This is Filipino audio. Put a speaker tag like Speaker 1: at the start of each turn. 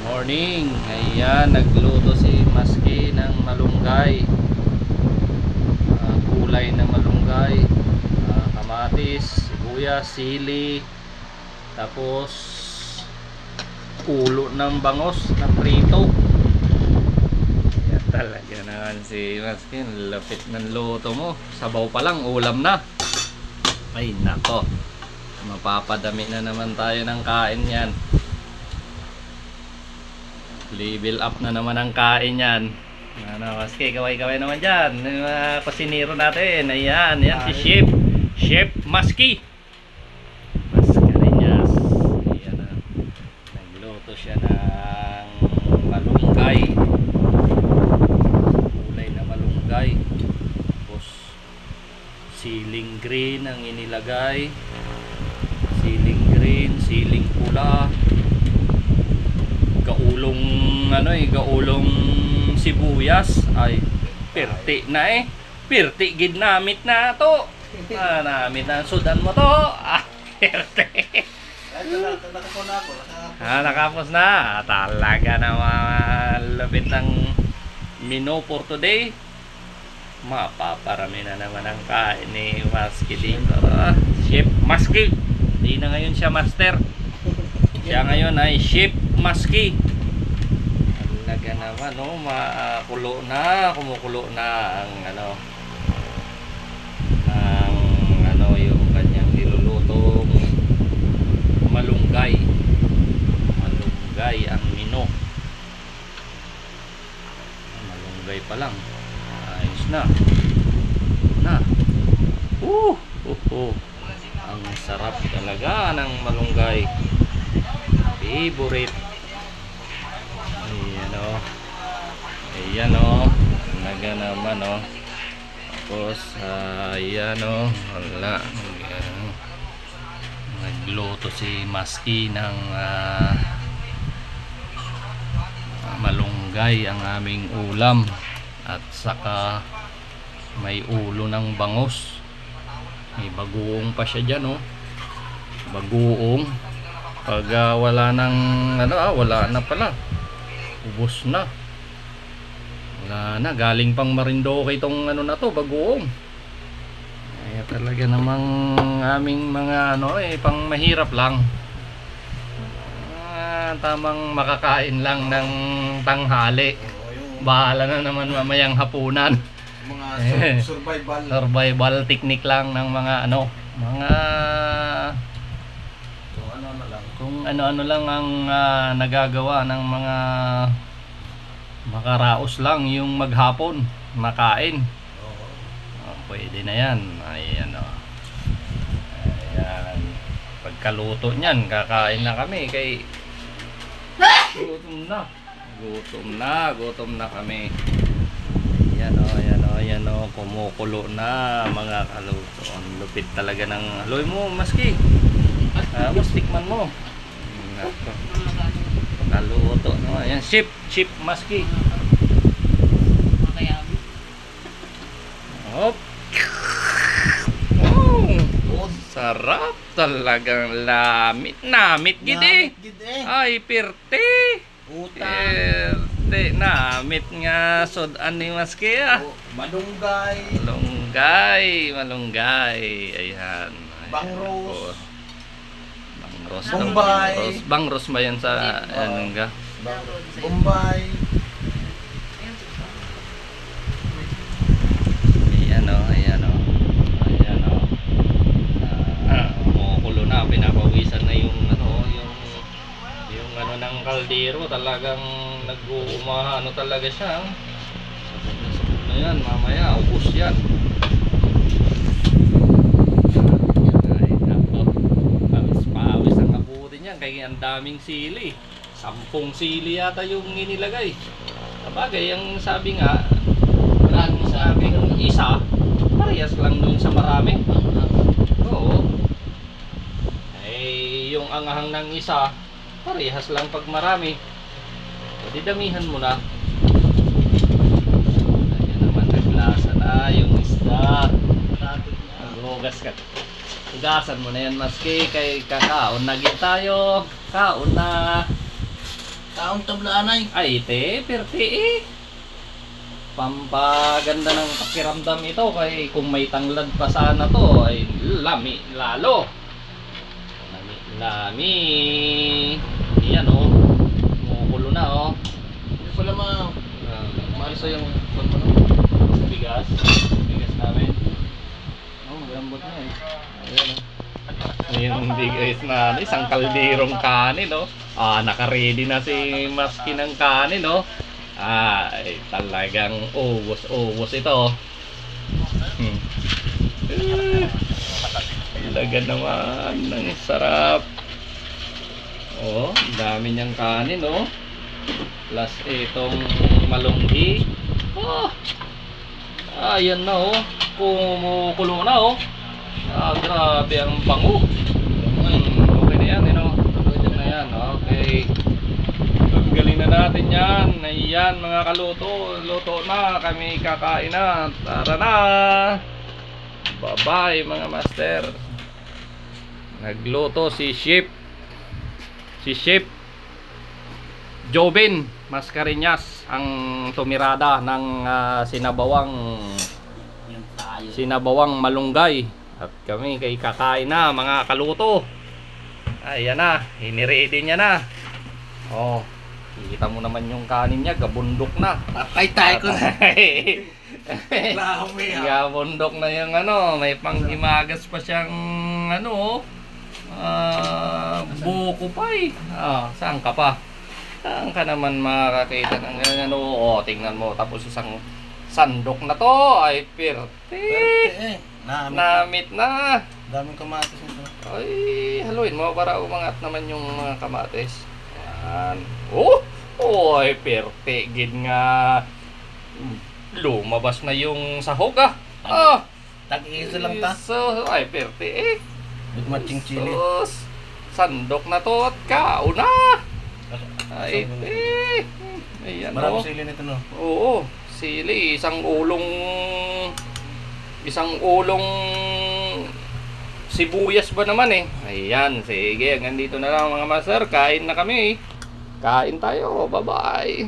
Speaker 1: Morning. Ayan, nagluto si Maski ng malunggay. Kulay na malunggay, kamatis, sibuyas, sili, tapos ulo ng bangos na prito. Yan talaga naman si Maski, lapit ng luto mo. Sabaw pa lang, ulam na. Ay nako, mapapadami na naman tayo ng kain yan. Level up na naman ang kain yan. Ano, Maski, kaway-kaway naman dyan. Kusinero natin. Ayan, yan si Chef Maski Mascareñas. Ayan na. Nagluto siya ng malunggay. Kulay na malunggay. Tapos siling green ang inilagay. Siling green, siling pula. Gaulong sibuyas. Ay pirti na pirti ginamit na to. Namit na sudan mo to. Pirti. Nakapos na. Talaga naman lapit ng menu for today. Mapaparami na naman ang kain ni Maski dito. Chef Maski. Hindi na ngayon siya master. Siya ngayon ay Chef Maski. Talaga naman, no, kumukulo na ang yung kanyang nilulutong malunggay. Malunggay ang mino. Malunggay pa lang. Ayos na. Ang sarap talaga ng malunggay. Favorite. Ayan o. Talaga naman o. Tapos ayan o. Wala. Nagluto si Maski ng malunggay ang aming ulam. At saka may ulo ng bangos. May bagoong pa siya dyan o. Bagoong. Pag wala nang wala na pala. Ubos na. Wala na, galing pang Marinduque itong na to, bagoong. Ay talaga namang aming mga pang mahirap lang. Tamang makakain lang ng tanghali. Bahala na naman mamayang hapunan.
Speaker 2: Mga
Speaker 1: survival technique lang ng mga kung ano lang ang nagagawa ng mga makaraos lang yung maghapon makain. Pwede na yan. Ayan o. Ayan. Pagkaluto nyan, kakain na kami kay gutom na kami. Ayan o, kumukulo na mga kaluto. Ang lupit talaga ng aloy mo, Maski. Tikman mo. Kaluto no. Ayan, Chef Maski. Hop. Sarap talagang namit gidi. Ay pirti. Namit nga sudan ni Maski malunggay. Ayan. Bangros ba yan sa
Speaker 2: Bombay.
Speaker 1: Ayan o. Kumukulo na, pinapawisan na yung ng kaldero. Talagang nag-uumahano talaga siya. Sabog na yan, mamaya ubos yan. Kaya ang daming sili, 10 sili yata yung inilagay. Sabagay, ang sabi nga ang sabi ng isa parehas lang dun sa marami. Oo. Yung angahang ng isa parehas lang pag marami. So didamihan mo na. Ayan naman, naglasa na yung isda. Maghugas ka. Hugasan mo na yan, Maski, kay kakaon na gid tayo. Kaon na.
Speaker 2: Taong tablaan
Speaker 1: Ay, perti eh. Pampaganda ng pakiramdam ito kay kung may tanglad pa sana to ay lami lalo. Lami. Yan oh. Kumukulo na oh.
Speaker 2: Hindi pala maarisa yung
Speaker 1: Bigas. Bigas namin. Oh, malambot na eh. Ayan oh. Yung bigas na isang kalderong kanin oh. Naka-ready na si Maski ng kanin oh. Ay, talagang ubos ito. Talaga naman, ang sarap. Oh, dami niyang kanin, oh. Plus itong malunggi. Oh, ayan na, oh. Kumukulo na, oh. Grabe ang bango. Okay na yan, okay na yan, okay. Galing na natin yan. Ayan mga kaluto. Luto na. Kami kakain na. Tara na. Bye bye mga master. Nagluto si Chef Jobin Mascareñas ang tumirada ng sinabawang malunggay. At kami kay kakain na mga kaluto. Ayan na. Hiniready niya na. Oh, kita mo naman yung kanin niya, gabundok na.
Speaker 2: Patay ko na.
Speaker 1: Gabundok na yung may panghimagas pa siyang buko pa eh. Saan ka pa? Saan ka naman makakita ng tingnan mo, tapos isang sandok na to, ay perte. Namit na.
Speaker 2: Daming kamatis nito.
Speaker 1: Ay, haluin mo para umangat naman yung mga kamatis. Yan. Ay, perte. Gid nga. Lumabas na yung sahog
Speaker 2: Tag-iso lang ta.
Speaker 1: Ay, perte eh.
Speaker 2: With matching chili.
Speaker 1: Sandok na to at kauna. Ay, ayan
Speaker 2: Maraming sili nito no?
Speaker 1: Oo, sili. Isang ulong sibuyas ba naman eh. Ayan, sige. Hanggang dito na lang mga master. Kain na kami. Kain tayo. Bye-bye.